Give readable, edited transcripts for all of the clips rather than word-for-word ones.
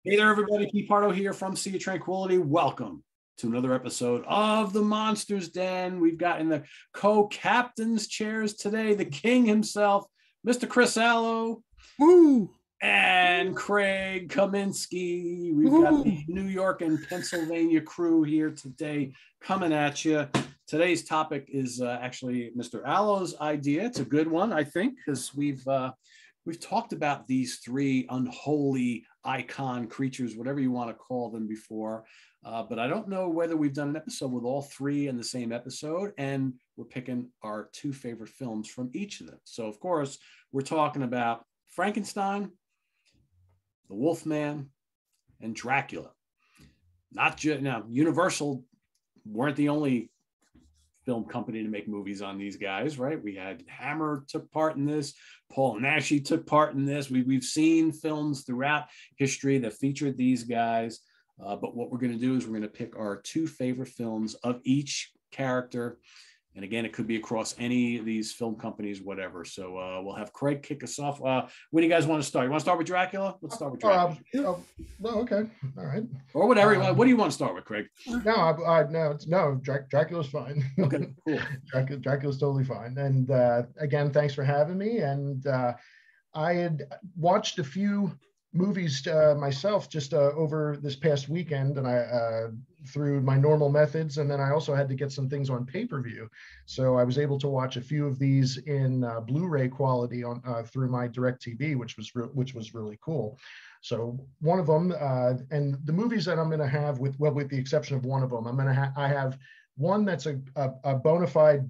Hey there, everybody. Pete Pardo here from Sea of Tranquility. Welcome to another episode of the Monsters Den. We've got in the co-captain's chairs today the king himself, Mr. Chris Allo. Woo! And Craig Kaminski. We've got the New York and Pennsylvania crew here today coming at you. Today's topic is actually Mr. Allo's idea. It's a good one, I think, because we've talked about these three unholy icon creatures, whatever you want to call them, before. But I don't know whether we've done an episode with all three in the same episode, and we're picking our two favorite films from each of them. So, of course, we're talking about Frankenstein, the Wolfman, and Dracula. Not just now, Universal weren't the only film company to make movies on these guys, right? We had Hammer took part in this, Paul Naschy took part in this. We've seen films throughout history that featured these guys. But what we're going to do is we're going to pick our two favorite films of each character. And again, it could be across any of these film companies, whatever. So we'll have Craig kick us off. When do you guys want to start? You want to start with Dracula? Let's start with Dracula. Okay. All right. Or whatever. What do you want to start with, Craig? Dracula's fine. Okay, cool. Dracula's totally fine. And again, thanks for having me. And I had watched a few movies myself just over this past weekend, and I through my normal methods, and then I also had to get some things on pay-per-view, so I was able to watch a few of these in Blu-ray quality on through my DirecTV, which was really cool. So one of them, and the movies that I'm going to have, with the exception of one of them, I have one that's a bona fide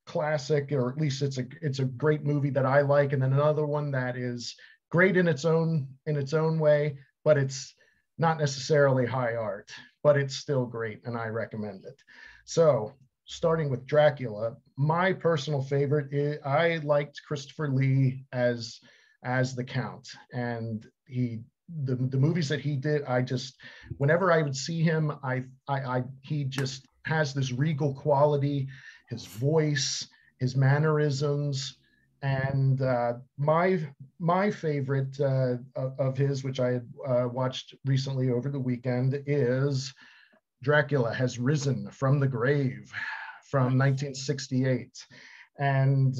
classic, or at least it's a great movie that I like, and then another one that is great in its own way, but it's not necessarily high art, but it's still great, and I recommend it. So starting with Dracula, my personal favorite is, I liked Christopher Lee as the Count, and the movies that he did, whenever I would see him, he just has this regal quality, his voice, his mannerisms. And my favorite of his, which I had watched recently over the weekend, is Dracula Has Risen from the Grave from 1968. And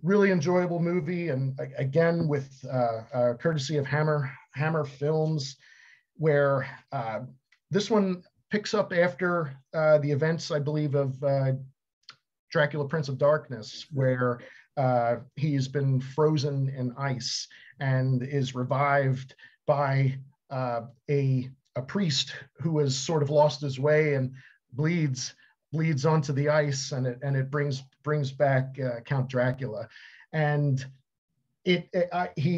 really enjoyable movie. And again, with courtesy of Hammer Films, where this one picks up after the events, I believe, of Dracula Prince of Darkness, where he's been frozen in ice and is revived by a priest who has sort of lost his way and bleeds onto the ice, and it brings back Count Dracula. And there's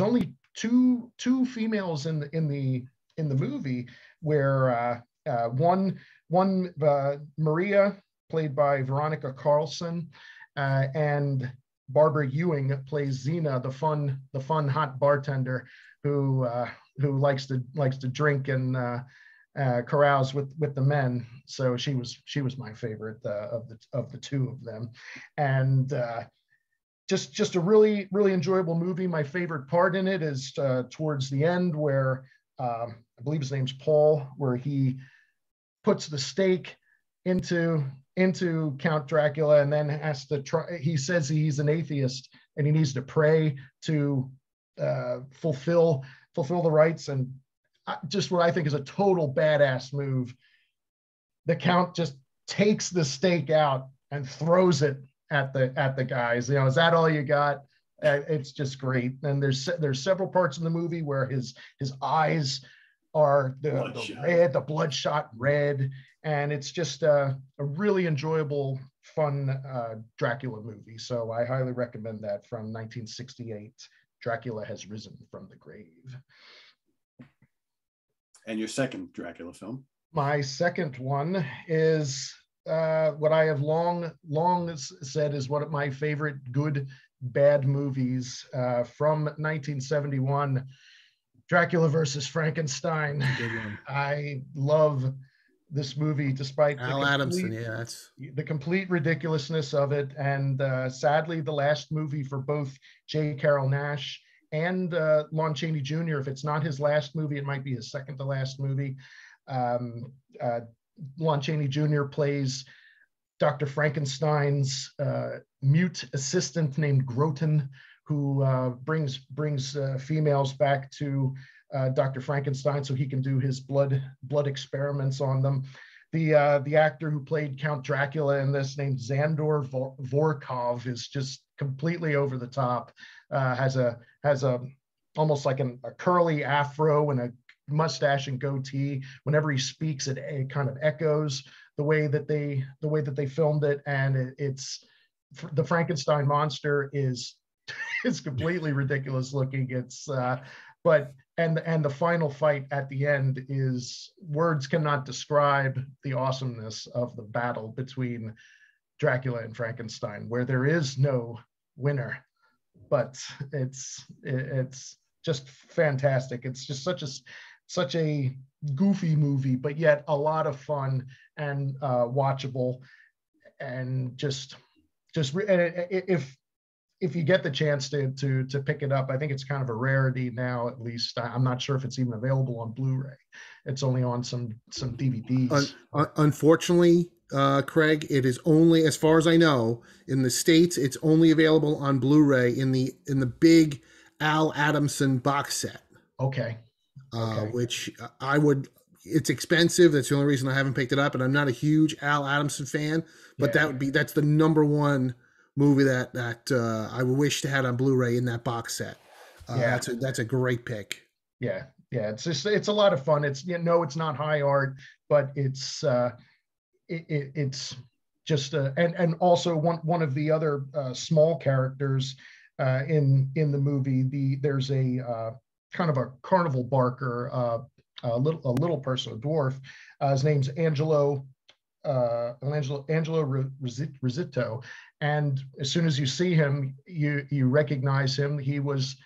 only two females in the movie, where one Maria, played by Veronica Carlson, and Barbara Ewing plays Zena, the fun hot bartender who likes to drink and carouse with the men. So she was my favorite of the two of them, and just a really enjoyable movie. My favorite part in it is towards the end, where I believe his name's Paul, where he puts the stake into Count Dracula, and then has to try. He says he's an atheist and he needs to pray to fulfill the rites, and just what I think is a total badass move. The Count just takes the stake out and throws it at the guys. Is that all you got? It's just great. And there's several parts in the movie where his eyes are the bloodshot red. And it's just a really enjoyable, fun Dracula movie. So I highly recommend that, from 1968, Dracula Has Risen from the Grave. And your second Dracula film? My second one is what I have long said is one of my favorite good, bad movies from 1971, Dracula versus Frankenstein. Good one. I love this movie, despite the complete ridiculousness of it. And sadly, the last movie for both J. Carrol Naish and Lon Chaney Jr. If it's not his last movie, it might be his second to last movie. Um, uh, Lon Chaney Jr. plays Dr. Frankenstein's mute assistant named Groton, who brings females back to Dr. Frankenstein so he can do his blood experiments on them. The actor who played Count Dracula in this, named Zandor Vorkov, is just completely over the top. Has a almost like a curly afro and a mustache and goatee. Whenever he speaks, it kind of echoes the way that they filmed it, and it's the Frankenstein monster is completely ridiculous looking. It's but the final fight at the end is, words cannot describe the awesomeness of the battle between Dracula and Frankenstein, where there is no winner, but it's just fantastic. It's just such a goofy movie, but yet a lot of fun and watchable, and if you get the chance to pick it up, I think it's kind of a rarity now. At least I'm not sure if it's even available on Blu-ray. It's only on some DVDs. Unfortunately, Craig, it is only, as far as I know, in the States, it's only available on Blu-ray in the big Al Adamson box set. Okay. Which it's expensive. That's the only reason I haven't picked it up. And I'm not a huge Al Adamson fan, but that's the number one movie that I wish to have on Blu-ray in that box set. That's a great pick. Yeah. It's a lot of fun. It's it's not high art, but it's just and also one of the other small characters in the movie. There's a kind of a carnival barker, a little person, a dwarf. His name's Angelo Risito, and as soon as you see him, you recognize him. He was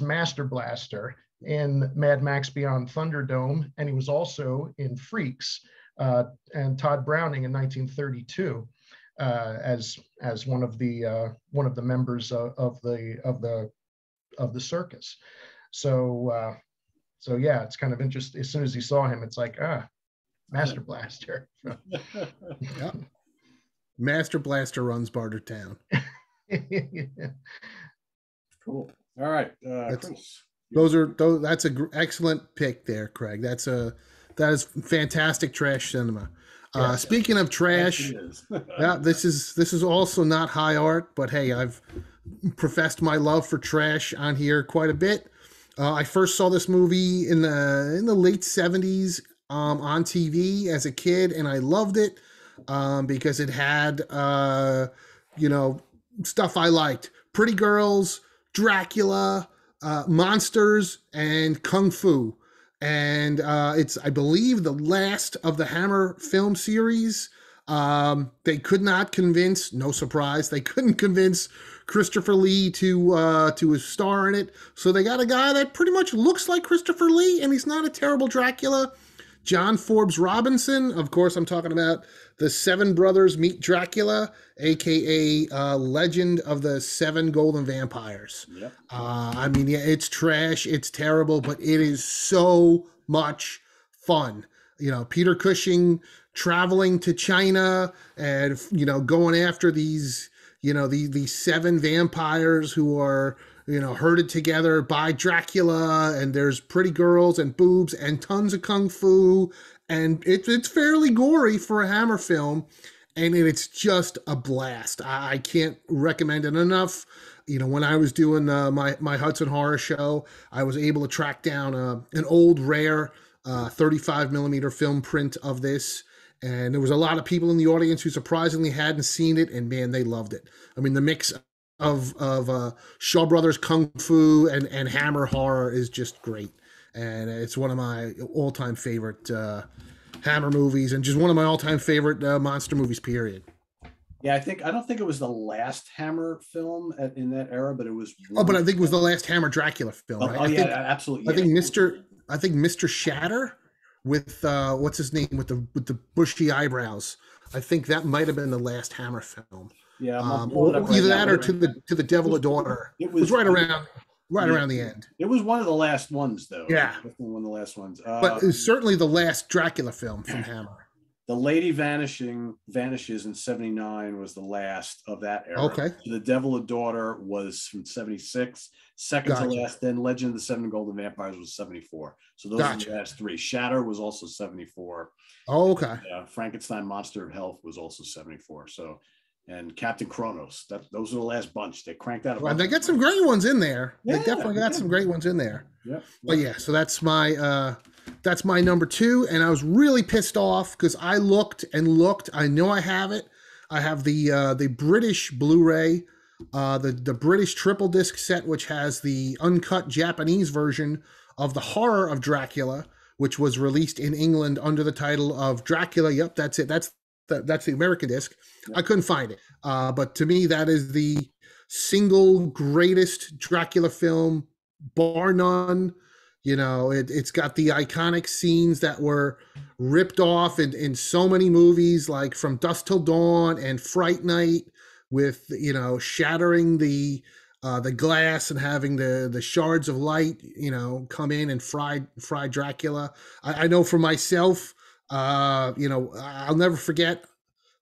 Master Blaster in Mad Max Beyond Thunderdome, and he was also in Freaks and Todd Browning in 1932 as one of the members of the circus. So yeah, it's kind of interesting. As soon as you saw him, it's like, Master Blaster. Yeah. Master Blaster runs Bartertown. Cool. All right, Chris. That's an excellent pick there, Craig. That is fantastic trash cinema. Speaking of trash, yeah, this is also not high art, but hey, I've professed my love for trash on here quite a bit. I first saw this movie in the late 70s on TV as a kid, and I loved it because it had stuff I liked: pretty girls, Dracula, monsters, and kung fu. And it's, I believe, the last of the Hammer film series. They could not convince, no surprise, they couldn't convince Christopher Lee to star in it. So they got a guy that pretty much looks like Christopher Lee, and he's not a terrible Dracula. John Forbes Robinson, of course, I'm talking about the Seven Brothers Meet Dracula, aka Legend of the Seven Golden Vampires. Yep. I mean, yeah, it's trash, it's terrible, but it is so much fun. Peter Cushing traveling to China and going after these seven vampires who are herded together by Dracula, and there's pretty girls and boobs and tons of kung fu, and it's fairly gory for a Hammer film, and it's just a blast. I can't recommend it enough. When I was doing my Hudson Horror Show, I was able to track down an old rare 35 millimeter film print of this. And there was a lot of people in the audience who surprisingly hadn't seen it, and man, they loved it. I mean, the mix of Shaw Brothers Kung Fu and Hammer horror is just great. And it's one of my all-time favorite Hammer movies, and just one of my all-time favorite monster movies, period. Yeah, I don't think it was the last Hammer film in that era, but it was. But I think it was the last Hammer Dracula film, right? Absolutely. I think Mr. Shatter with what's his name with the bushy eyebrows. I think that might have been the last Hammer film. Yeah, either that or to the Devil a Daughter. It was right around. right Yeah. around the end. It was one of the last ones, though. Yeah. Definitely one of the last ones. But it's certainly the last Dracula film from Hammer. The Lady Vanishes in 79 was the last of that era. Okay. The Devil a Daughter was from 76. Second to last, then Legend of the Seven Golden Vampires was 74. So those are the last three. Shatter was also 74. Oh, okay. Frankenstein Monster of Health was also 74. So, and Captain Kronos. Those are the last bunch. They cranked out a bunch. They got some great ones in there. They definitely got some great ones in there. Yeah. But yeah, so that's my number 2, and I was really pissed off because I looked and looked. I know I have it. I have the British Blu-ray, the British triple disc set, which has the uncut Japanese version of the horror of Dracula, which was released in England under the title of Dracula. Yep, that's it. That's the American disc. Yep. I couldn't find it, but to me, that is the single greatest Dracula film, bar none. You know, it's got the iconic scenes that were ripped off in so many movies, like From Dusk Till Dawn and Fright Night, with, you know, shattering the glass and having the shards of light, you know, come in and fry Dracula. I know for myself, you know, I'll never forget.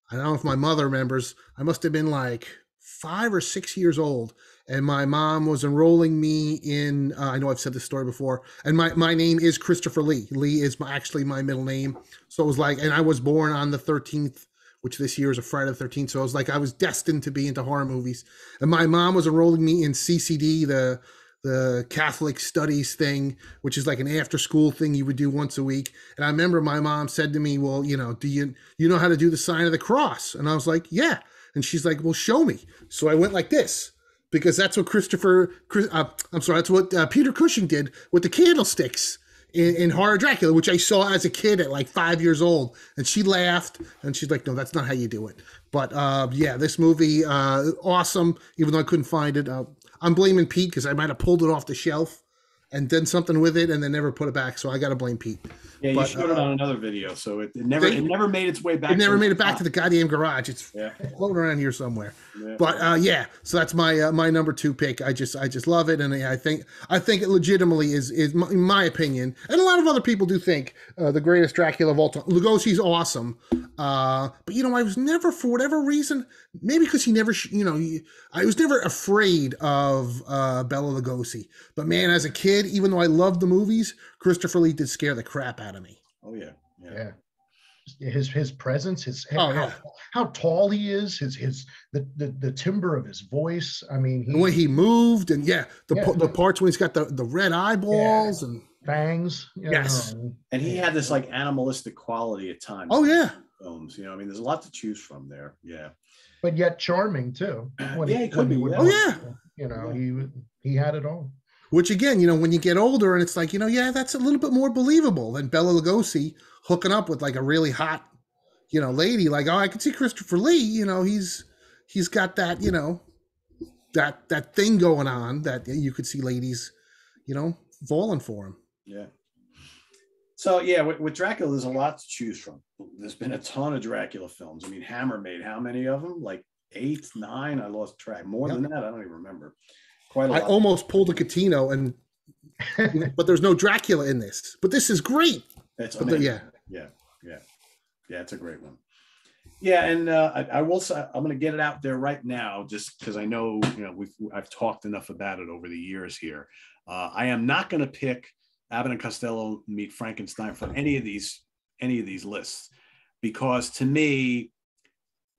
I don't know if my mother remembers. I must have been like 5 or 6 years old, and my mom was enrolling me in, I know I've said this story before, and my name is Christopher Lee. Lee is actually my middle name. So it was like, and I was born on the 13th, which this year is a Friday the 13th. So it was like, I was destined to be into horror movies. And my mom was enrolling me in CCD, the Catholic studies thing, which is like an after school thing you would do once a week. And I remember my mom said to me, well, you know, do you know how to do the sign of the cross? And I was like, yeah. And she's like, well, show me. So I went like this, because that's what that's what Peter Cushing did with the candlesticks in Horror Dracula, which I saw as a kid at like 5 years old. And she laughed, and she's like, no, that's not how you do it. But yeah, this movie, awesome, even though I couldn't find it. I'm blaming Pete because I might have pulled it off the shelf and done something with it and then never put it back. So I got to blame Pete. Yeah, you showed it on another video, so it never made its way back. It never made it back to the goddamn garage. It's floating around here somewhere. Yeah. But yeah, so that's my number 2 pick. I just love it, and I think it legitimately is in my opinion, and a lot of other people do think the greatest Dracula of all time. Lugosi's awesome, but you know, I was never, for whatever reason, maybe because he never, I was never afraid of Bela Lugosi. But man, as a kid, even though I loved the movies, Christopher Lee did scare the crap out of me. Oh yeah. His presence, how tall he is, the timbre of his voice. I mean, the way he moved, and the parts when he's got the red eyeballs and fangs. Yes, and he had this like animalistic quality at times. Oh yeah, films. You know, I mean, there's a lot to choose from there. Yeah, but yet charming too. He could be. Oh yeah, you know, he had it all. Which again, you know, when you get older and it's like, you know, yeah, that's a little bit more believable than Bela Lugosi hooking up with like a really hot, you know, lady. Like, oh, I can see Christopher Lee, you know, he's got that, you know, that thing going on that you could see ladies, you know, falling for him. Yeah. So yeah, with Dracula, there's a lot to choose from. There's been a ton of Dracula films. I mean, Hammer made how many of them? Like 8, 9? I lost track. More than that, I don't even remember. Quite a lot. I almost pulled a Catino, but there's no Dracula in this. But this is great. It's amazing. Yeah, it's a great one. Yeah, and I will say, I'm going to get it out there right now, just because I know, you know, I've talked enough about it over the years here. I am not going to pick Abbott and Costello Meet Frankenstein for any of these lists, because to me,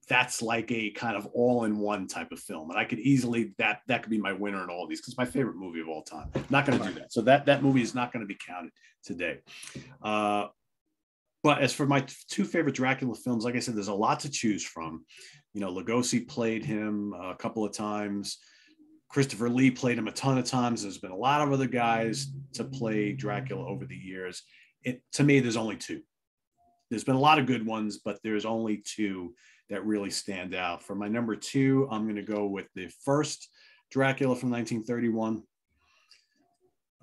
that's like a kind of all-in-one type of film, and I could easily that could be my winner in all of these, because it's my favorite movie of all time. I'm not going to do that, so that movie is not going to be counted today. But as for my 2 favorite Dracula films, like I said, there's a lot to choose from. You know, Lugosi played him a couple of times. Christopher Lee played him a ton of times. There's been a lot of other guys to play Dracula over the years. To me, there's only 2. There's been a lot of good ones, but there's only 2 that really stand out. For my number 2, I'm going to go with the first Dracula from 1931.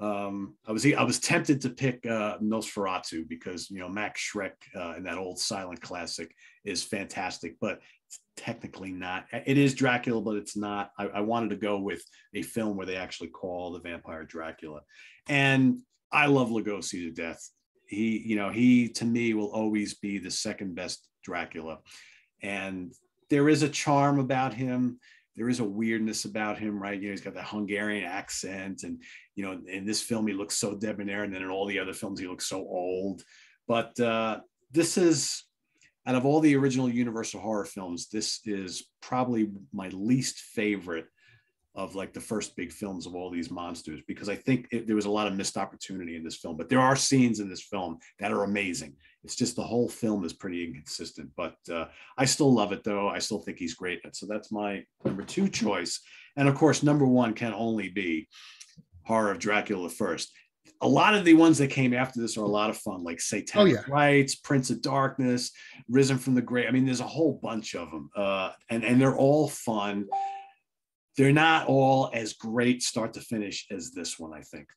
I was tempted to pick Nosferatu because, you know, Max Schreck in that old silent classic is fantastic, but it's technically not. It is Dracula, but it's not. I wanted to go with a film where they actually call the vampire Dracula, and I love Lugosi to death. He to me will always be the second best Dracula, and there is a charm about him. There is a weirdness about him, right? You know, he's got that Hungarian accent, and you know, in this film he looks so debonair, and then in all the other films he looks so old. But this is, out of all the original Universal horror films, this is probably my least favorite of like the first big films of all these monsters, because I think there was a lot of missed opportunity in this film. But there are scenes in this film that are amazing. It's just the whole film is pretty inconsistent, but I still love it though. I still think he's great. So that's my number 2 choice. And of course, number 1 can only be Horror of Dracula First. A lot of the ones that came after this are a lot of fun, like Satanic Rites, Prince of Darkness, Risen from the Grave. I mean, there's a whole bunch of them, and they're all fun. They're not all as great start to finish as this one, I think.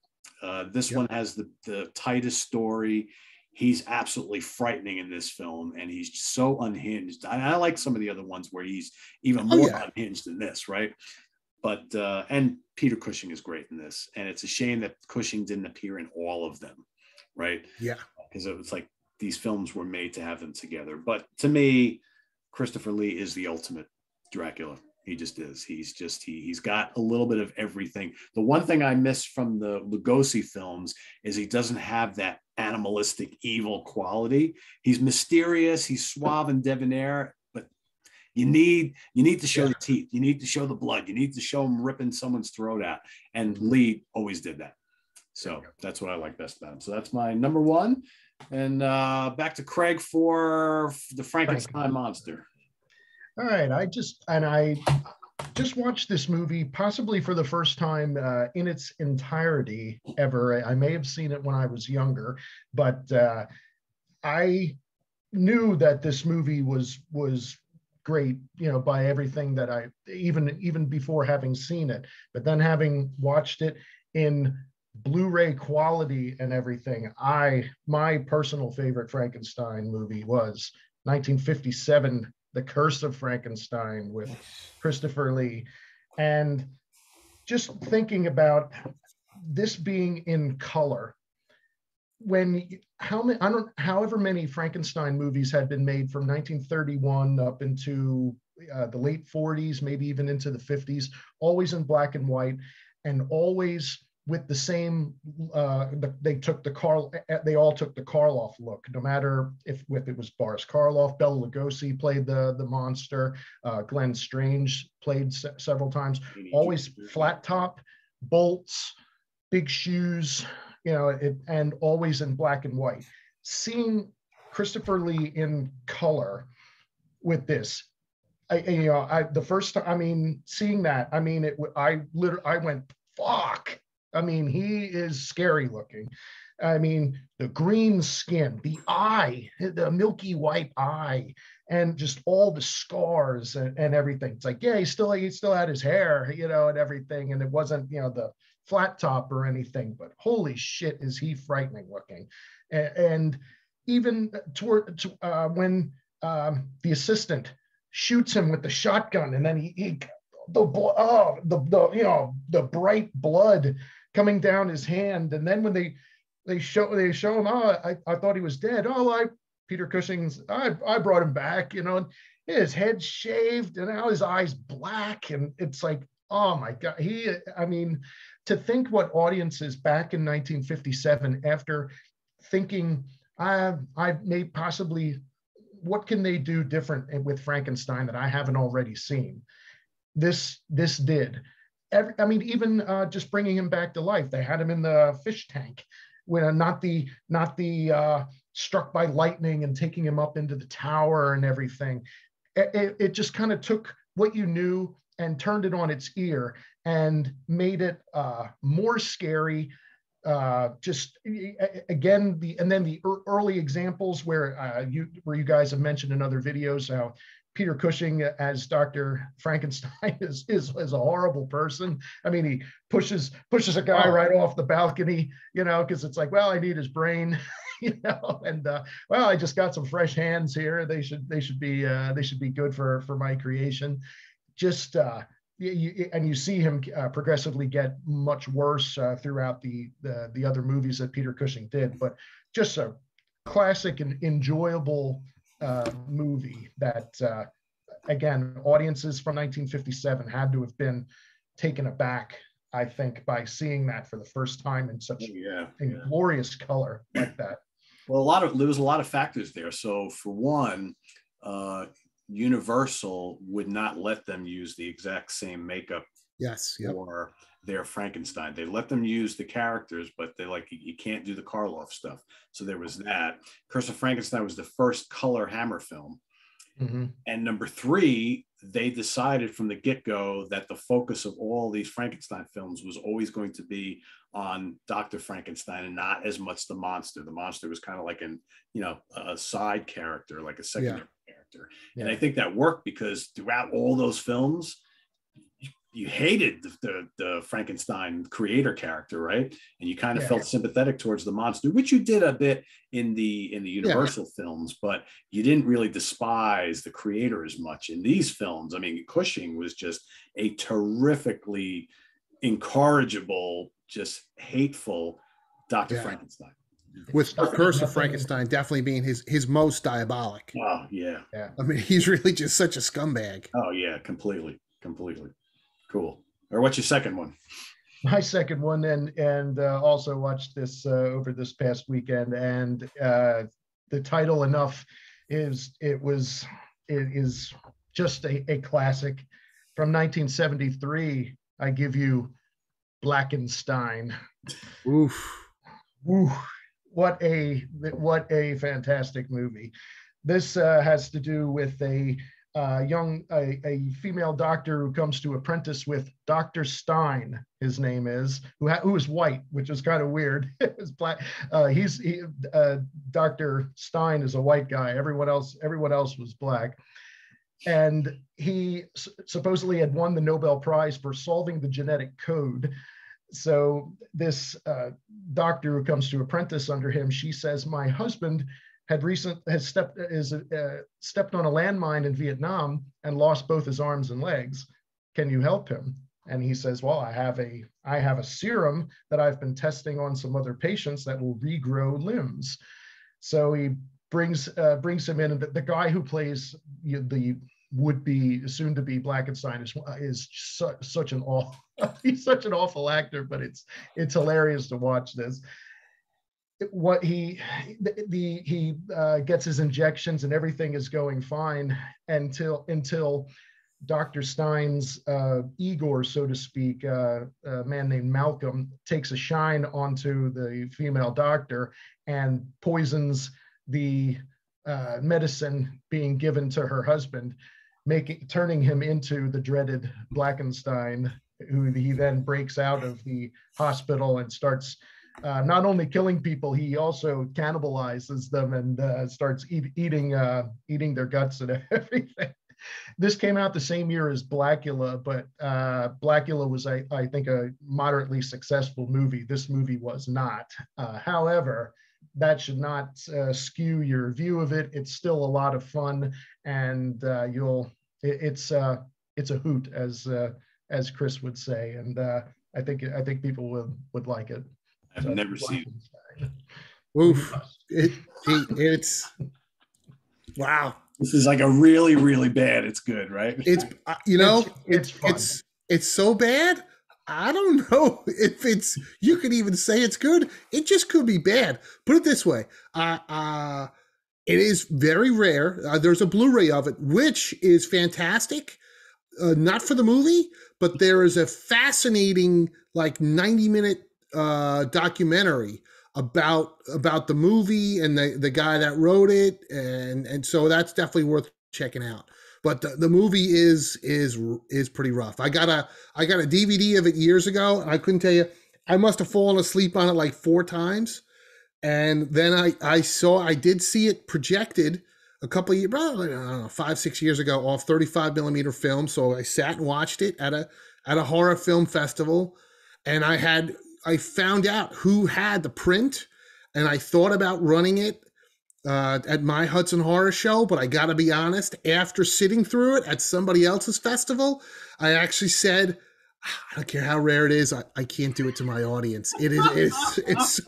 This one has the tightest story. He's absolutely frightening in this film, and he's so unhinged. I like some of the other ones where he's even more unhinged than this, right? But and Peter Cushing is great in this, and it's a shame that Cushing didn't appear in all of them, right? Yeah, because it was like these films were made to have them together. But to me, Christopher Lee is the ultimate Dracula. He just is. He's got a little bit of everything. The one thing I miss from the Lugosi films is he doesn't have that animalistic evil quality. He's mysterious, he's suave and debonair, but you need to show the teeth, you need to show the blood, you need to show him ripping someone's throat out. And Lee always did that. So that's what I like best about him. So that's my number 1. And back to Craig for the Frankenstein monster. All right, I just watched this movie possibly for the first time in its entirety ever. I may have seen it when I was younger, but I knew that this movie was great, you know, by everything that I even before having seen it. But then having watched it in Blu-ray quality and everything, my personal favorite Frankenstein movie was 1957. The Curse of Frankenstein with Christopher Lee. And just thinking about this being in color, however many Frankenstein movies had been made from 1931 up into the late 40s, maybe even into the 50s, always in black and white, and always with the same, they all took the Karloff look, no matter if it was Boris Karloff, Bela Lugosi played the monster, Glenn Strange played several times, always flat top, bolts, big shoes, you know, and always in black and white. Seeing Christopher Lee in color with this, the first time, I mean, seeing that, I mean, I went, fuck. I mean, he is scary looking. I mean, the green skin, the eye, the milky white eye, and just all the scars and everything. It's like, yeah, he still had his hair, you know, and everything. And it wasn't, you know, the flat top or anything, but holy shit, is he frightening looking. And even when the assistant shoots him with the shotgun, and then the bright blood coming down his hand, and then when they show him, I thought he was dead. Peter Cushing's, I brought him back, you know, his head shaved and now his eyes black, and it's like, oh my God, I mean, to think what audiences back in 1957, after thinking, I may possibly, what can they do different with Frankenstein that I haven't already seen? This did. I mean, even just bringing him back to life. They had him in the fish tank, when not the struck by lightning and taking him up into the tower and everything. It just kind of took what you knew and turned it on its ear and made it more scary. Just again, the early examples where you guys have mentioned in other videos how Peter Cushing as Dr. Frankenstein is a horrible person. I mean, he pushes a guy right off the balcony, because it's like, well, I need his brain, and well, I just got some fresh hands here. They should be good for my creation. Just and you see him progressively get much worse throughout the other movies that Peter Cushing did, but just a classic and enjoyable movie that again, audiences from 1957 had to have been taken aback, I think, by seeing that for the first time in such glorious color like that. Well, there was a lot of factors there. So for one, Universal would not let them use the exact same makeup for their Frankenstein. They let them use the characters, but they you can't do the Karloff stuff. So there was that. Curse of Frankenstein was the first color Hammer film. Mm-hmm. And number 3, they decided from the get-go that the focus of all these Frankenstein films was always going to be on Dr. Frankenstein and not as much the monster. The monster was kind of like a side character, like a secondary character. Yeah. And I think that worked because throughout all those films, you hated the Frankenstein creator character, right? And you kind of felt sympathetic towards the monster, which you did a bit in the Universal films, but you didn't really despise the creator as much in these films. I mean, Cushing was just a terrifically incorrigible, just hateful Dr. Frankenstein. With Curse of Frankenstein definitely being his most diabolic. Oh, yeah. I mean, he's really just such a scumbag. Oh, yeah, completely. Cool. Or what's your second one? My second one, and also watched this over this past weekend, and the title enough it is just a classic from 1973. I give you Blackenstein. Oof. What a fantastic movie. This has to do with a female doctor who comes to apprentice with Dr. Stein, his name is, who is white, which is kind of weird. It was black. Dr. Stein is a white guy. Everyone else was black. And he supposedly had won the Nobel Prize for solving the genetic code. So this doctor who comes to apprentice under him, she says, my husband has stepped on a landmine in Vietnam and lost both his arms and legs. Can you help him? And he says, well, I have a serum that I've been testing on some other patients that will regrow limbs. So he brings him in, and the guy who plays the would-be soon-to-be Blackenstein is such an awful he's such an awful actor, but it's hilarious to watch this. What he gets his injections and everything is going fine until Dr. Stein's Igor, so to speak, a man named Malcolm, takes a shine onto the female doctor and poisons the medicine being given to her husband, turning him into the dreaded Blackenstein, who he then breaks out of the hospital and starts not only killing people, he also cannibalizes them and starts eating their guts and everything. This came out the same year as Dracula, but Dracula was, I think, a moderately successful movie. This movie was not. However, that should not skew your view of it. It's still a lot of fun, and it's a hoot, as Chris would say, and I think people would like it. I've never seen it. Oof. It's wow. This is like a really, really bad. It's good, right? It's it's so bad. I don't know if you could even say it's good. It just could be bad. Put it this way. It is very rare. There's a Blu-ray of it, which is fantastic. Not for the movie, but there is a fascinating 90-minute documentary about the movie and the guy that wrote it, and so that's definitely worth checking out. But the movie is pretty rough. I got a DVD of it years ago, and I couldn't tell you. I must have fallen asleep on it 4 times, and then I did see it projected a couple of years, probably, I don't know, 5-6 years ago, off 35 millimeter film. So I sat and watched it at a horror film festival, and I found out who had the print, and I thought about running it at my Hudson Horror Show, but I got to be honest, after sitting through it at somebody else's festival, I actually said, I don't care how rare it is, I can't do it to my audience. It's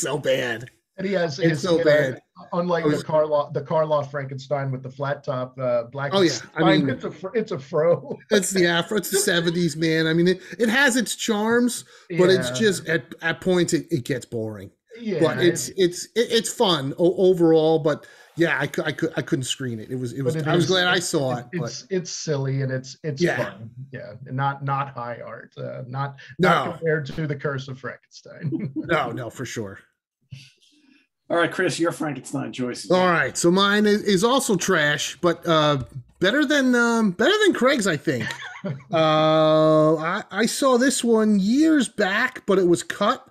so bad. And he has it's so bad. Unlike the Karloff Frankenstein with the flat top black. Oh yeah, I mean it's a fro. It's the afro. It's the 70s, man. I mean, it has its charms, but it's just at points it gets boring. Yeah, but it's fun overall. But yeah, I couldn't screen it. It was. I was glad I saw it. It's silly and it's fun. Yeah, not high art. Not compared to The Curse of Frankenstein. No, for sure. All right, Chris, your Frankenstein choices. All right, so mine is also trash, but better than Craig's, I think. I saw this one years back, but it was cut,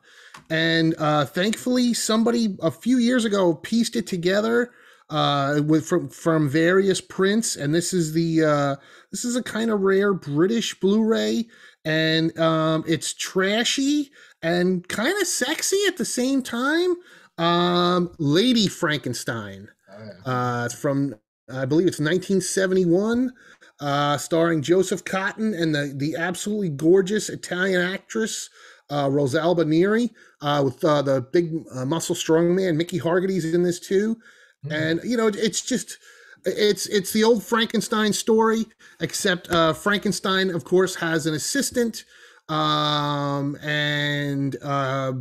and thankfully somebody a few years ago pieced it together from various prints, and this is a kind of rare British Blu-ray, and it's trashy and kind of sexy at the same time. Lady Frankenstein, from I believe it's 1971, starring Joseph Cotton and the absolutely gorgeous Italian actress Rosalba Neri, with the big muscle strongman Mickey Hargity's in this too. And it's the old Frankenstein story, except Frankenstein, of course, has an assistant. And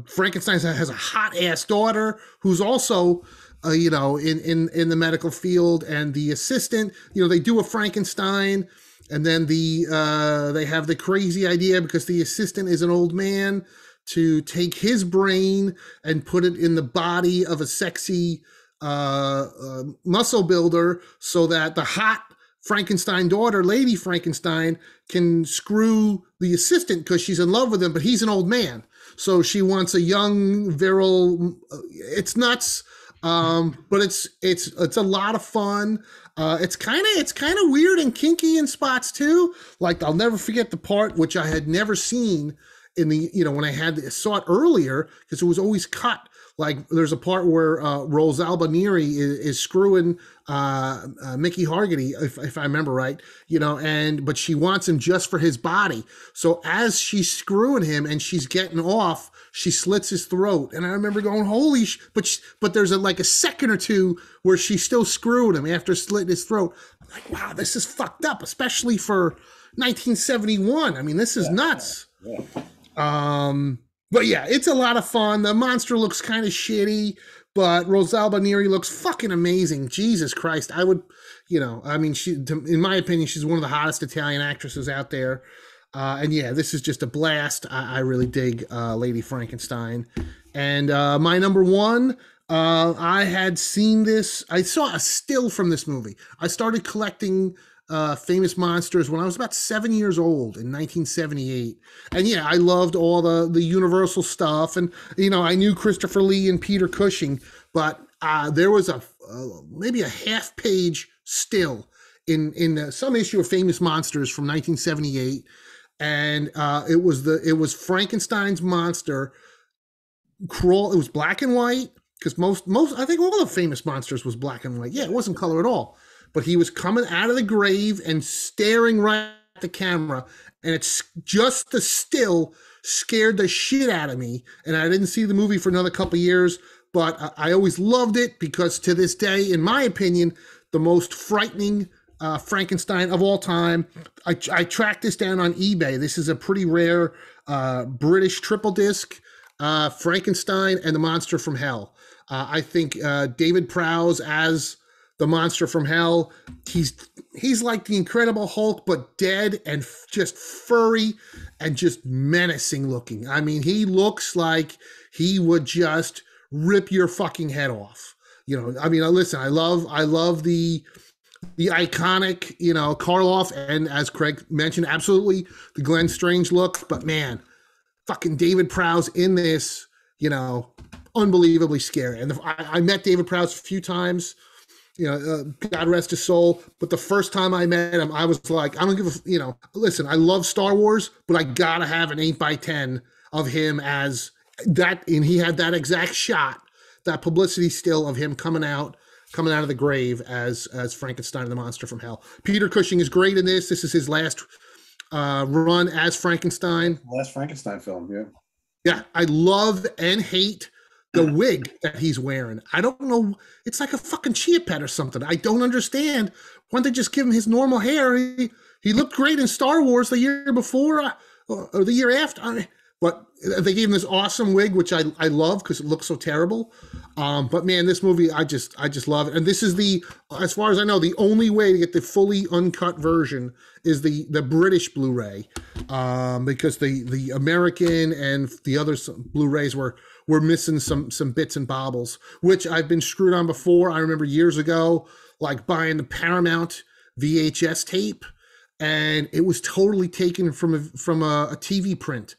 Frankenstein has a hot ass daughter who's also, in the medical field, and the assistant, they do a Frankenstein, and then they have the crazy idea, because the assistant is an old man, to take his brain and put it in the body of a sexy muscle builder, so that the hot Frankenstein daughter, Lady Frankenstein, can screw the assistant because she's in love with him, but he's an old man. So she wants a young, virile. It's nuts, but it's a lot of fun. It's kind of weird and kinky in spots too. Like, I'll never forget the part which I had never seen in the when I saw it earlier, because it was always cut. Like, there's a part where Rosalba Neri is screwing Mickey Hargity, if I remember right, but she wants him just for his body. So as she's screwing him and she's getting off, she slits his throat. And I remember going, holy but there's a second or two where she's still screwing him after slitting his throat. I'm like, wow, this is fucked up, especially for 1971. I mean, this is nuts. Yeah. But yeah, it's a lot of fun. The monster looks kind of shitty, but Rosalba Neri looks fucking amazing. Jesus Christ. I would, in my opinion, she's one of the hottest Italian actresses out there. And yeah, this is just a blast. I really dig Lady Frankenstein. And my number one, I had seen this. I saw a still from this movie. I started collecting famous monsters when I was about 7 years old in 1978. And yeah, I loved all the Universal stuff. And, I knew Christopher Lee and Peter Cushing, but there was maybe a half page still in some issue of Famous Monsters from 1978. And it was Frankenstein's monster crawl. It was black and white, because most, I think all the Famous Monsters was black and white. Yeah, it wasn't color at all. But he was coming out of the grave and staring right at the camera. And it's just the still scared the shit out of me. And I didn't see the movie for another couple of years, but I always loved it, because to this day, in my opinion, the most frightening Frankenstein of all time. I tracked this down on eBay. This is a pretty rare British triple disc, Frankenstein and the Monster from Hell. I think David Prowse as the Monster from Hell, he's like the Incredible Hulk, but dead and just furry and just menacing looking. I mean, he looks like he would just rip your fucking head off. Listen, I love the iconic, Karloff, and as Craig mentioned, absolutely the Glenn Strange look. But man, fucking David Prowse in this, unbelievably scary. And I met David Prowse a few times. God rest his soul. But the first time I met him, I was like, I don't give a, listen, I love Star Wars, but I gotta have an 8x10 of him as that. And he had that exact shot, that publicity still of him coming out of the grave as Frankenstein and the Monster from Hell. Peter Cushing is great in this. This is his last run as Frankenstein. Last Frankenstein film, yeah. Yeah, I love and hate the wig that he's wearing. I don't know. It's like a fucking chia pet or something. I don't understand. Why don't they just give him his normal hair? He looked great in Star Wars the year before or the year after. But they gave him this awesome wig, which I love because it looks so terrible. But man, this movie, I just love it. And this is as far as I know, the only way to get the fully uncut version is the British Blu-ray, because the American and the other Blu-rays were missing some bits and bobbles, which I've been screwed on before. I remember years ago, like buying the Paramount VHS tape, and it was totally taken from a TV print.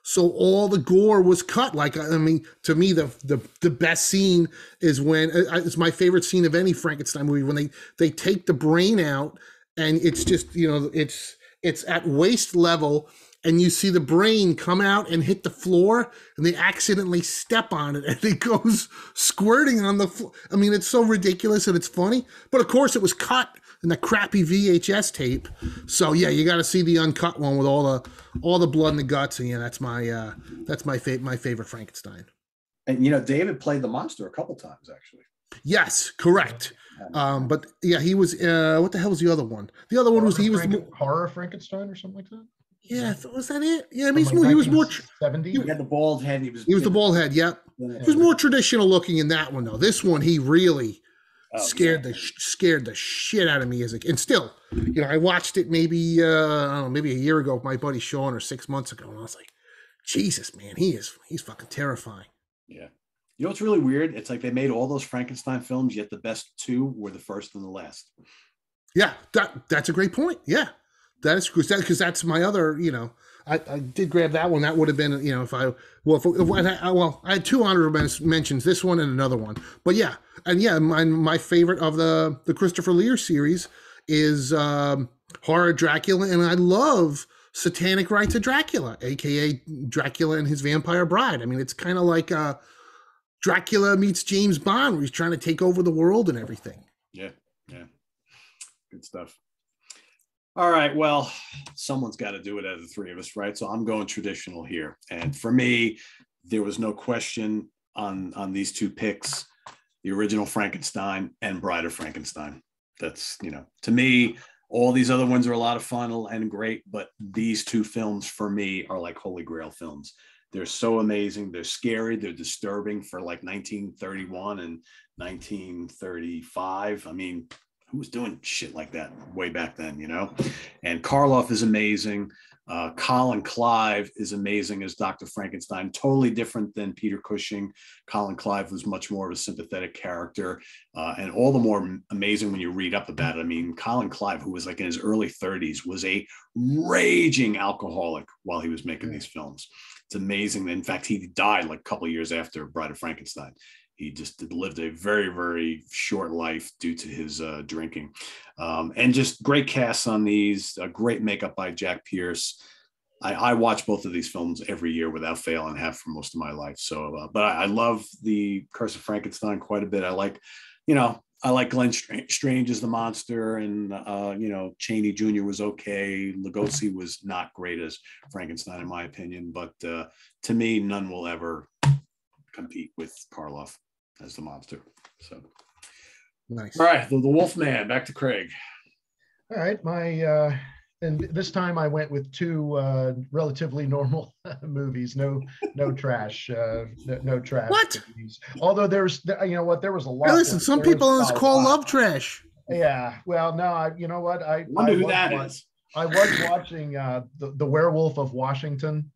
So all the gore was cut. Like, I mean, to me, the best scene is when it's my favorite scene of any Frankenstein movie, when they take the brain out and it's just, it's at waist level and you see the brain come out and hit the floor and they accidentally step on it and it goes squirting on the floor. I mean, it's so ridiculous and it's funny, but of course it was cut in the crappy VHS tape. So yeah, you got to see the uncut one with all the blood and the guts. And yeah, that's my favorite Frankenstein. And David played the monster a couple times actually. Yes, correct. But yeah, he was. What the hell was the other one? The other one was Horror Frankenstein or something like that. Yeah, was that it? Yeah, I mean, he was more 70. He had the bald head. He was the bald head. Yep. Yeah. He was more traditional looking in that one though. This one, he really scared the shit out of me as a kid. And still, I watched it maybe I don't know, maybe a year ago with my buddy Sean or 6 months ago, and I was like, Jesus, man, he's fucking terrifying. Yeah. You know what's really weird? It's like they made all those Frankenstein films, yet the best two were the first and the last. Yeah, that's a great point. Yeah, that is because that's my other. I did grab that one. That would have been I had two honorable mentions, this one and another one. But yeah, and yeah, my favorite of the Christopher Lear series is Horror Dracula, and I love Satanic Rites of Dracula, aka Dracula and his Vampire Bride. I mean, it's kind of like Dracula meets James Bond, where he's trying to take over the world and everything. Yeah. Good stuff. All right. Well, someone's got to do it out of the three of us, right? So I'm going traditional here. And for me, there was no question on these two picks, the original Frankenstein and Bride of Frankenstein. That's, to me, all these other ones are a lot of fun and great, but these two films for me are like holy grail films. They're so amazing. They're scary. They're disturbing for like 1931 and 1935. I mean, who was doing shit like that way back then, And Karloff is amazing. Colin Clive is amazing as Dr. Frankenstein, totally different than Peter Cushing. Colin Clive was much more of a sympathetic character, and all the more amazing when you read up about it. I mean, Colin Clive, who was like in his early 30s, was a raging alcoholic while he was making these films. It's amazing. In fact, he died like a couple of years after Bride of Frankenstein. He just lived a very, very short life due to his drinking. And just great casts on these, great makeup by Jack Pierce. I watch both of these films every year without fail and have for most of my life. So, but I love the Curse of Frankenstein quite a bit. I like Glenn Strange as the monster, and Chaney Jr. was okay. Lugosi was not great as Frankenstein, in my opinion. But to me, none will ever compete with Karloff as the monster. So nice. All right, the Wolfman. Back to Craig. All right, and this time I went with two relatively normal movies. No trash. No trash. What? Movies. Although there was a lot. Hey, listen, some people on this call love trash. Yeah. Well, no. You know what? I wonder who that is. I was watching the Werewolf of Washington,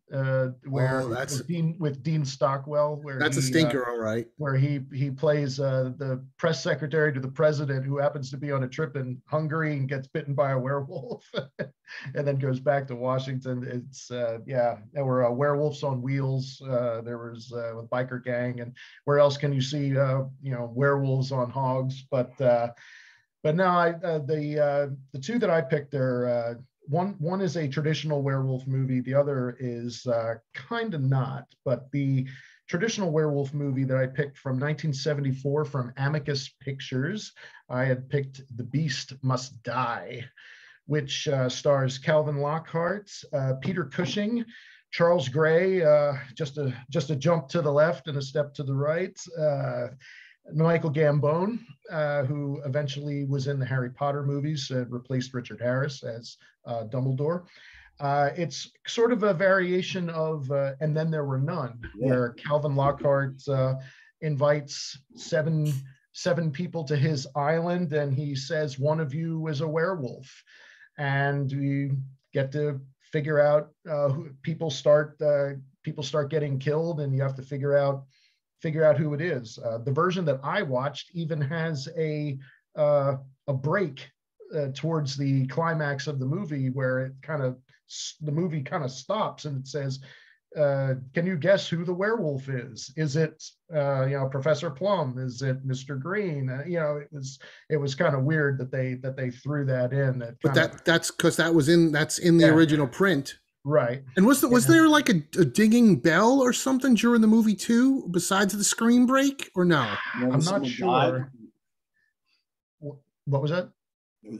where that's with Dean Stockwell, where a stinker, all right. where he plays the press secretary to the president, who happens to be on a trip in Hungary and gets bitten by a werewolf, and then goes back to Washington. It's there were werewolves on wheels. There was a biker gang, and where else can you see werewolves on hogs? But no, the two that I picked are. One is a traditional werewolf movie. The other is kind of not, but the traditional werewolf movie that I picked from 1974 from Amicus Pictures, I had picked The Beast Must Die, which stars Calvin Lockhart, Peter Cushing, Charles Gray, just a jump to the left and a step to the right, Michael Gambon, who eventually was in the Harry Potter movies, replaced Richard Harris as Dumbledore. It's sort of a variation of And Then There Were None, where Calvin Lockhart invites seven people to his island, and he says, one of you is a werewolf. And we get to figure out people start getting killed, and you have to figure out who it is. The version that I watched even has a break towards the climax of the movie, where the movie kind of stops and it says, "Can you guess who the werewolf is? Is it Professor Plum? Is it Mr. Green?" It was kind of weird that they threw that in. But that's because that's in the original print. Right. And was there like a dinging bell or something during the movie too, besides the screen break, or no? I'm not sure. What was that?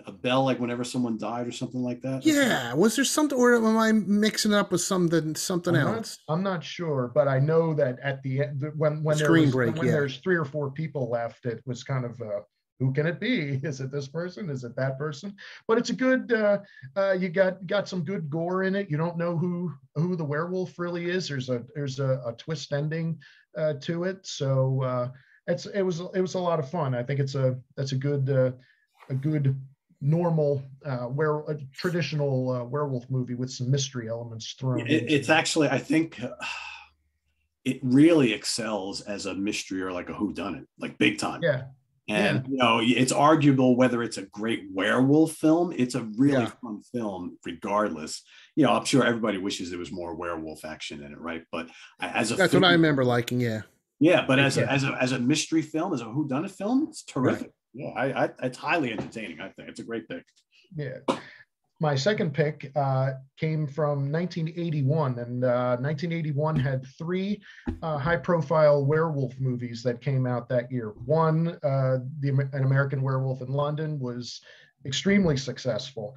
A bell, like whenever someone died or something like that? Yeah. Was there something, or am I mixing it up with something else? I'm not sure, but I know that at the end, when there's 3 or 4 people left, it was kind of who can it be? Is it this person? Is it that person? But it's a good, you got some good gore in it. You don't know who the werewolf really is. There's a twist ending to it. So it was a lot of fun. I think that's a good normal traditional werewolf movie with some mystery elements thrown. It's actually, I think it really excels as a mystery or like a whodunit, like big time. Yeah. And it's arguable whether it's a great werewolf film. It's a really fun film, regardless. I'm sure everybody wishes there was more werewolf action in it, right? But that's what I remember liking. Yeah, but as a mystery film, as a whodunit film, it's terrific. Right. Yeah, it's highly entertaining. I think it's a great pick. Yeah. My second pick came from 1981, and 1981 had 3 high-profile werewolf movies that came out that year. One, An American Werewolf in London, was extremely successful.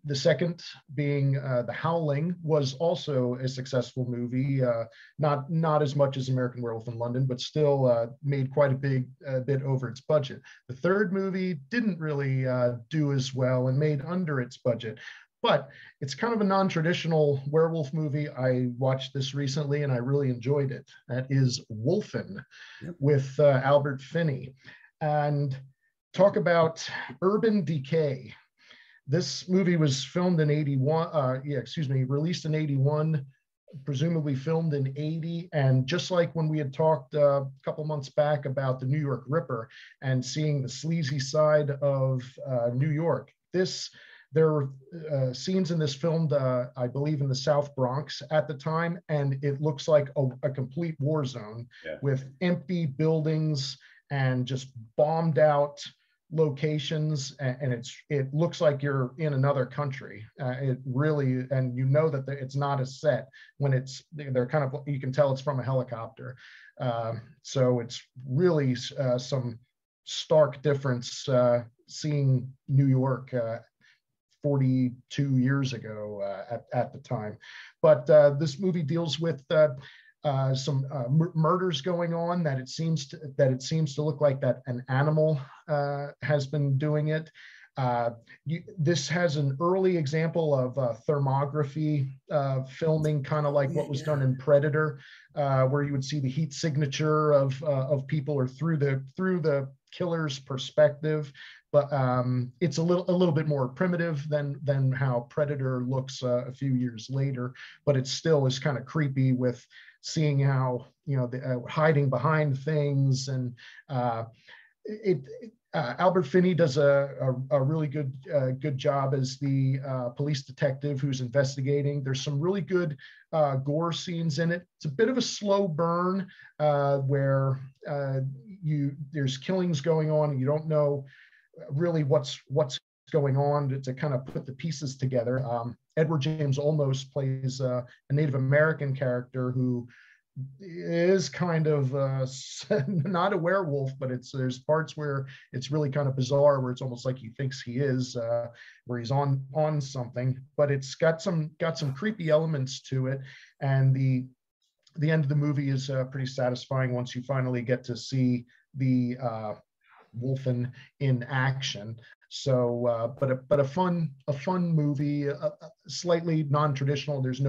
The second, being The Howling, was also a successful movie, not as much as American Werewolf in London, but still made quite a big bit over its budget. The third movie didn't really do as well and made under its budget, but it's kind of a non-traditional werewolf movie. I watched this recently and I really enjoyed it. That is Wolfman with Albert Finney. And talk about urban decay. This movie was filmed in 81, released in 81, presumably filmed in 80. And just like when we had talked a couple months back about the New York Ripper and seeing the sleazy side of New York, there were scenes in this filmed, I believe, in the South Bronx at the time, and it looks like a complete war zone with empty buildings and just bombed out locations, and it looks like you're in another country. It really, and that it's not a set when they're kind of, you can tell it's from a helicopter. So it's really some stark difference seeing New York 42 years ago at the time. But this movie deals with some murders going on that it seems to look like that an animal has been doing it. This has an early example of thermography filming, kind of like what was done in Predator, where you would see the heat signature of people, or through the killer's perspective, but it's a little bit more primitive than how Predator looks a few years later. But it still is kind of creepy with seeing how hiding behind things, and Albert Finney does a really good job as the police detective who's investigating. There's some really good gore scenes in it. It's a bit of a slow burn where there's killings going on and you don't know really what's going on to kind of put the pieces together. Edward James Olmos plays a Native American character who is kind of not a werewolf, but there's parts where it's really kind of bizarre, where it's almost like he thinks he is, where he's on something. But it's got some creepy elements to it, and the end of the movie is pretty satisfying once you finally get to see the Wolfman in action. So, but a fun movie, slightly non-traditional. There's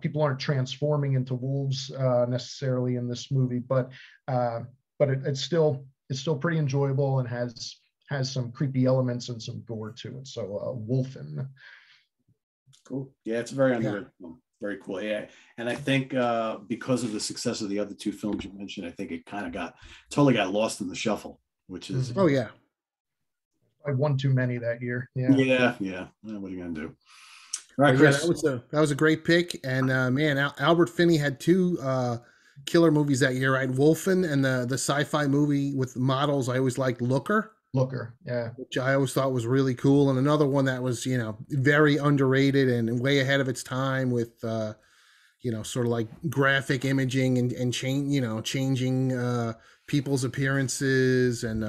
people aren't transforming into wolves necessarily in this movie, but it's still pretty enjoyable and has some creepy elements and some gore to it. So, Wolfman. Cool. Yeah, it's a very underrated film. Very cool. Yeah, and I think because of the success of the other two films you mentioned, I think it kind of totally got lost in the shuffle, which is oh yeah. I won too many that year. Yeah. What are you gonna do? All right, Chris. Yeah, that was a great pick, and man, Albert Finney had two killer movies that year, right? Wolfman and the sci-fi movie with models. I always liked Looker, yeah, which I always thought was really cool, and another one that was very underrated and way ahead of its time with sort of like graphic imaging and changing people's appearances, and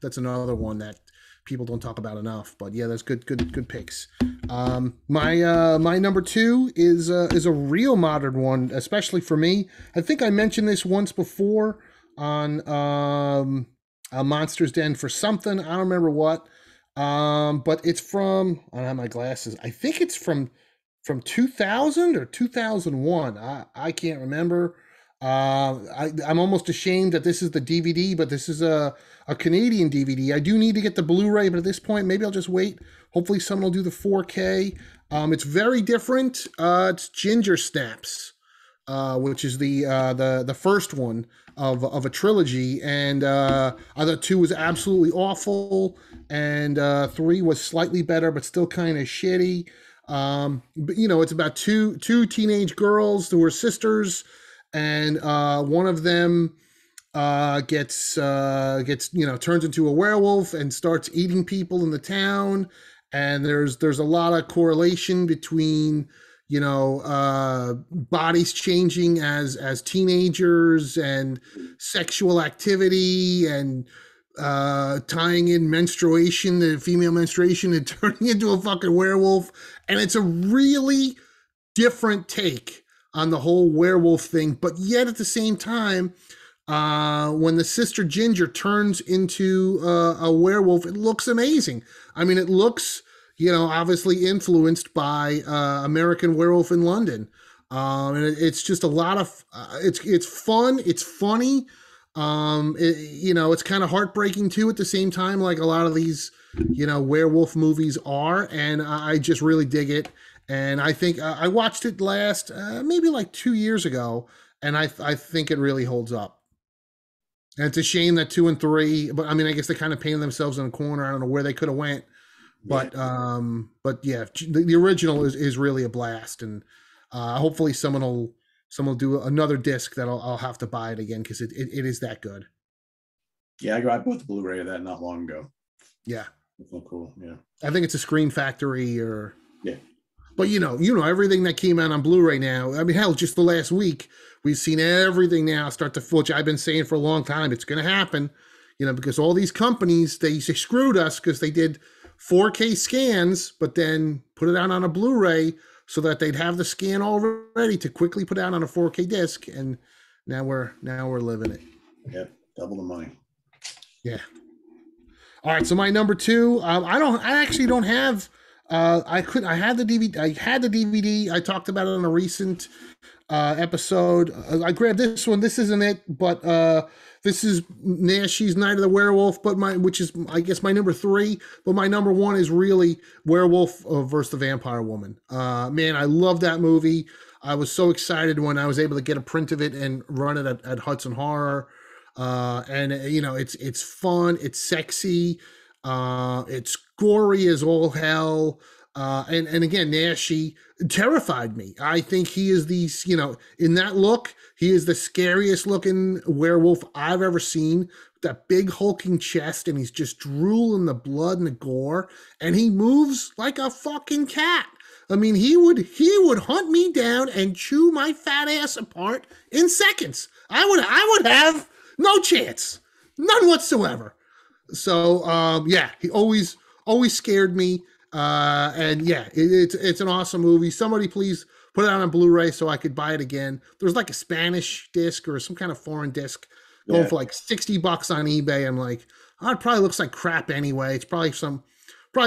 that's another one that people don't talk about enough. But yeah, that's good picks. My number two is a real modern one, especially for me. I think I mentioned this once before on Monsters Den for something. I don't remember what. But it's from, I don't have my glasses. I think it's from 2000 or 2001. I can't remember. I'm almost ashamed that this is the DVD, but this is a Canadian DVD. I do need to get the Blu-ray, but at this point, maybe I'll just wait. Hopefully someone will do the 4K. It's very different. It's Ginger Snaps, which is the first one of a trilogy. And I thought 2 was absolutely awful, and 3 was slightly better, but still kind of shitty. But it's about two teenage girls who are sisters, and one of them gets turns into a werewolf and starts eating people in the town. And there's a lot of correlation between bodies changing as teenagers and sexual activity and tying in menstruation, the female menstruation, and turning into a fucking werewolf. And it's a really different take on the whole werewolf thing, but yet at the same time, when the sister Ginger turns into a werewolf, it looks amazing. I mean, it looks, obviously influenced by American Werewolf in London, and it's just a lot of it's fun, it's funny, it's kind of heartbreaking too at the same time, like a lot of these werewolf movies are, and I just really dig it. And I think I watched it last maybe like 2 years ago, and I think it really holds up. And it's a shame that 2 and 3, but I mean, I guess they kind of painted themselves in a corner. I don't know where they could have went, but yeah, the original is really a blast, and hopefully someone will do another disc that I'll have to buy it again, because it is that good. Yeah, I bought the Blu-ray of that not long ago. Yeah, it's cool. Yeah, I think it's a Screen Factory or yeah. But everything that came out on Blu-ray now. I mean, hell, just the last week we've seen everything now start to which I've been saying for a long time. It's going to happen, because all these companies they screwed us because they did 4K scans, but then put it out on a Blu-ray so that they'd have the scan all ready to quickly put out on a 4K disc, and now we're living it. Yeah, double the money. Yeah. All right, so my number 2, I actually don't have. I had the DVD. I talked about it on a recent episode. I grabbed this one. This isn't it, but this is Nashi's Night of the Werewolf, but which is, I guess, my number 3. But my number 1 is really Werewolf versus the Vampire Woman. Man, I love that movie. I was so excited when I was able to get a print of it and run it at Hudson Horror. And it's fun, it's sexy, it's gory as all hell. And again, Nashi terrified me. I think he is in that look, he is the scariest looking werewolf I've ever seen. That big hulking chest, and he's just drooling the blood and the gore, and he moves like a fucking cat. I mean, he would hunt me down and chew my fat ass apart in seconds. I would have no chance, none whatsoever. So he always scared me. And yeah, it's an awesome movie. Somebody please put it out on Blu-ray so I could buy it again. There's like a Spanish disc or some kind of foreign disc going for like $60 on eBay. I'm like, oh, it probably looks like crap anyway. It's probably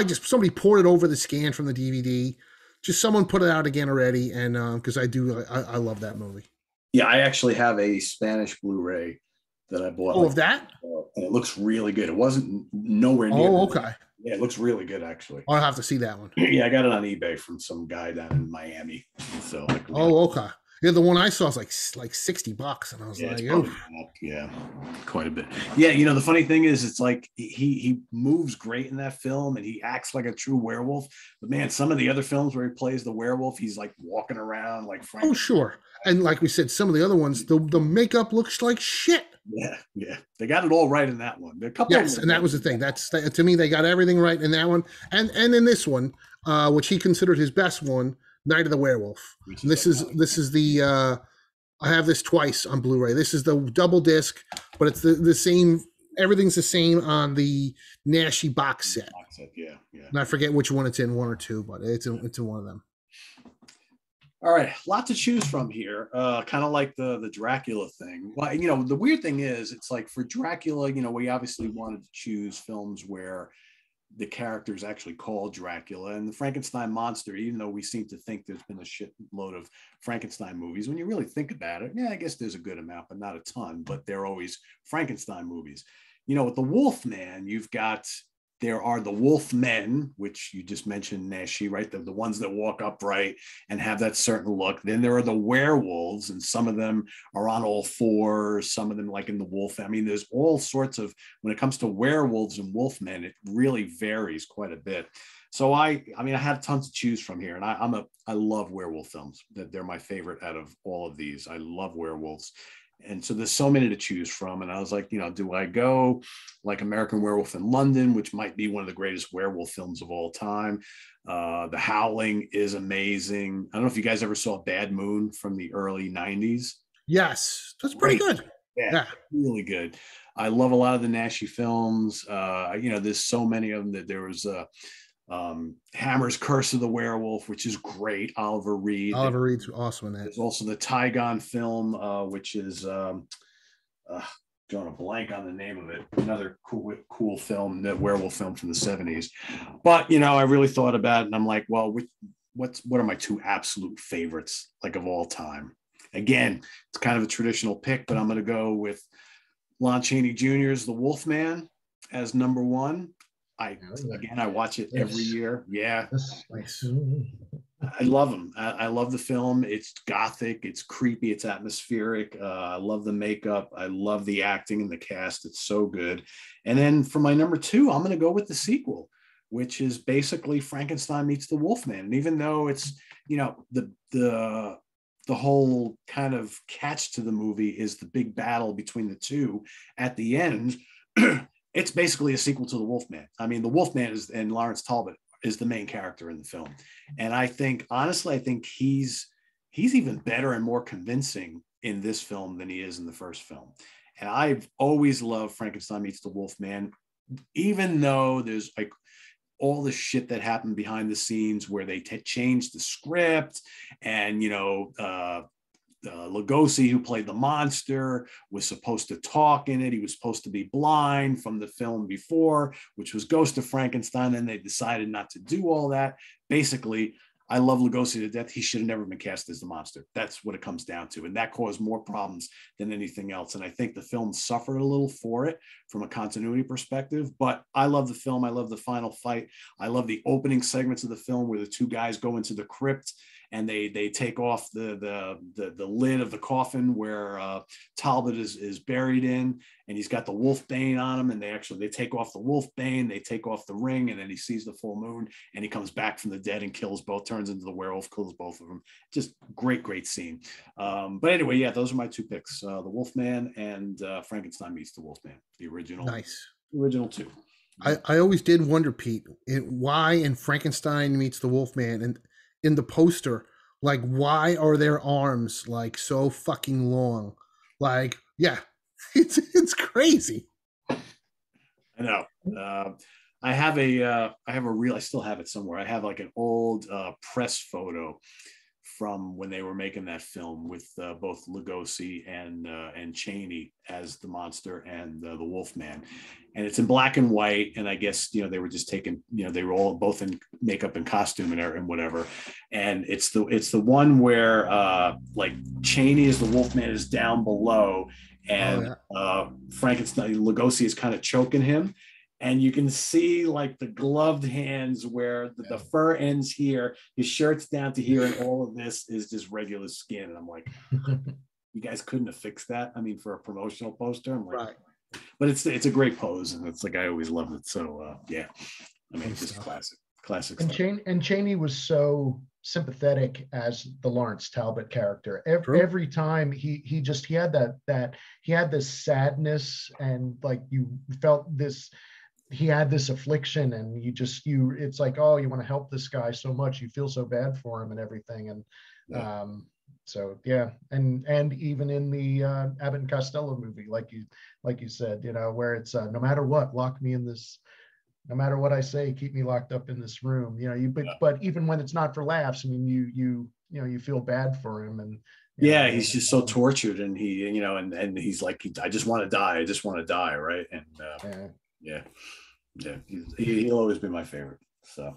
just somebody poured it over the scan from the DVD. Just someone put it out again already. And because I love that movie. Yeah, I actually have a Spanish Blu-ray that I bought. Of that? And it looks really good. It wasn't nowhere near. Oh, okay. Yeah, it looks really good, actually. I'll have to see that one. Yeah, I got it on eBay from some guy down in Miami. So. Okay. Yeah, the one I saw was like $60, and I was like, oh, yeah, quite a bit. Yeah, the funny thing is, it's like he moves great in that film, and he acts like a true werewolf. But man, some of the other films where he plays the werewolf, he's like walking around like Frank. Oh, sure. And like we said, some of the other ones, the makeup looks like shit. Yeah, they got it all right in that one. And that was the thing. That's to me, they got everything right in that one, and in this one, which he considered his best one, Night of the Werewolf. This is the I have this twice on Blu-ray. This is the double disc, but it's the same. Everything's the same on the Nashi box set. Yeah. And I forget which one it's in, 1 or 2, but it's in one of them. All right, a lot to choose from here. Kind of like the Dracula thing. Well, the weird thing is, it's like for Dracula, we obviously wanted to choose films where the character is actually called Dracula, and the Frankenstein monster, even though we seem to think there's been a shitload of Frankenstein movies, when you really think about it, I guess there's a good amount, but not a ton, but they're always Frankenstein movies. With the Wolfman, there are the Wolfmen, which you just mentioned, Nashi, right? The ones that walk upright and have that certain look. Then there are the werewolves, and some of them are on all fours, some of them like in the wolf. I mean, there's all sorts of, when it comes to werewolves and Wolfmen, it really varies quite a bit. So I had tons to choose from here, and I love werewolf films. They're my favorite out of all of these. I love werewolves. And so there's so many to choose from. And I was like, do I go like American Werewolf in London, which might be one of the greatest werewolf films of all time? The Howling is amazing. I don't know if you guys ever saw Bad Moon from the early 90s. Yes, that's pretty good. Yeah, really good. I love a lot of the Nashi films. There's so many of them that there was Hammer's Curse of the Werewolf, which is great. Oliver Reed's awesome in that. There's also the Tygon film, which is drawing a blank on the name of it. Another cool film, the werewolf film from the 70s. But I really thought about it, and I'm like, well, what are my 2 absolute favorites, like, of all time? Again, it's kind of a traditional pick, but I'm going to go with Lon Chaney Jr.'s The Wolfman as number 1. I watch it every year. Yeah. I love them. I love the film. It's gothic. It's creepy. It's atmospheric. I love the makeup. I love the acting and the cast. It's so good. And then for my number 2, I'm going to go with the sequel, which is basically Frankenstein meets the Wolfman. And even though it's, the whole kind of catch to the movie is the big battle between the two at the end, it's basically a sequel to the Wolfman. I mean, the Wolfman and Lawrence Talbot is the main character in the film. And I think he's even better and more convincing in this film than he is in the first film. And I've always loved Frankenstein meets the Wolfman, even though there's like all the shit that happened behind the scenes where they changed the script, and Lugosi, who played the monster, was supposed to talk in it. He was supposed to be blind from the film before, which was Ghost of Frankenstein. And they decided not to do all that. Basically, I love Lugosi to death. He should have never been cast as the monster. That's what it comes down to. And that caused more problems than anything else. And I think the film suffered a little for it from a continuity perspective. But I love the film. I love the final fight. I love the opening segments of the film where the two guys go into the crypt and they take off the lid of the coffin where Talbot is buried in, and he's got the wolf bane on him, and they take off the wolf bane, they take off the ring, and then he sees the full moon, and he comes back from the dead and kills both, turns into the werewolf, kills both of them. Just great scene. But anyway, yeah, those are my two picks: the Wolfman and Frankenstein meets the Wolfman, the original. Nice. The original two. I always did wonder, Pete, why in Frankenstein meets the Wolfman and in the poster, like, why are their arms like so fucking long? Like, yeah, it's crazy. I know. I still have it somewhere. I have like an old press photo from when they were making that film with both Lugosi and Chaney as the monster and the Wolfman, and it's in black and white. And I guess they were just taking, they were all both in makeup and costume and whatever. And it's the one where like Chaney as the Wolfman is down below, and Frankenstein Lugosi is kind of choking him. And you can see like the gloved hands where the fur ends here, his shirt's down to here, and all of this is just regular skin. And I'm like, you guys couldn't have fixed that. I mean, for a promotional poster, I'm like, right. But it's a great pose, and it's like I always loved it. So yeah, I mean, it's just classic. And Chaney was so sympathetic as the Lawrence Talbot character. Every time he had this sadness, and like you felt this. He had this affliction, and it's like, oh, you want to help this guy so much, you feel so bad for him and everything. And so yeah, and even in the Abbott and Costello movie, like you said, where it's no matter what, lock me in this, no matter what I say, keep me locked up in this room. But even when it's not for laughs, I mean, you feel bad for him. And he's just so tortured, and he and he's like, I just want to die, right? And he'll always be my favorite. So,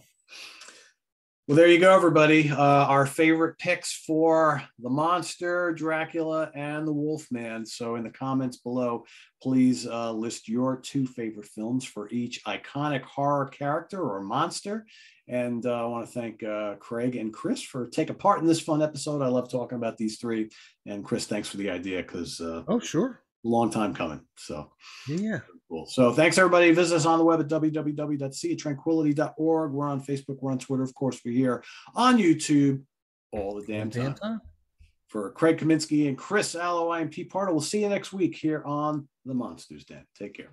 well, there you go, everybody. Our favorite picks for the monster, Dracula, and the Wolfman. So in the comments below, please list your two favorite films for each iconic horror character or monster. And I want to thank Craig and Chris for taking part in this fun episode. I love talking about these three. And Chris, thanks for the idea, because sure, long time coming. So yeah. Cool. So thanks, everybody. Visit us on the web at www.seatranquility.org. We're on Facebook. We're on Twitter. Of course, we're here on YouTube all the damn time. For Craig Kaminski and Chris Allo, I am Pete Pardo. We'll see you next week here on The Monsters Den. Take care.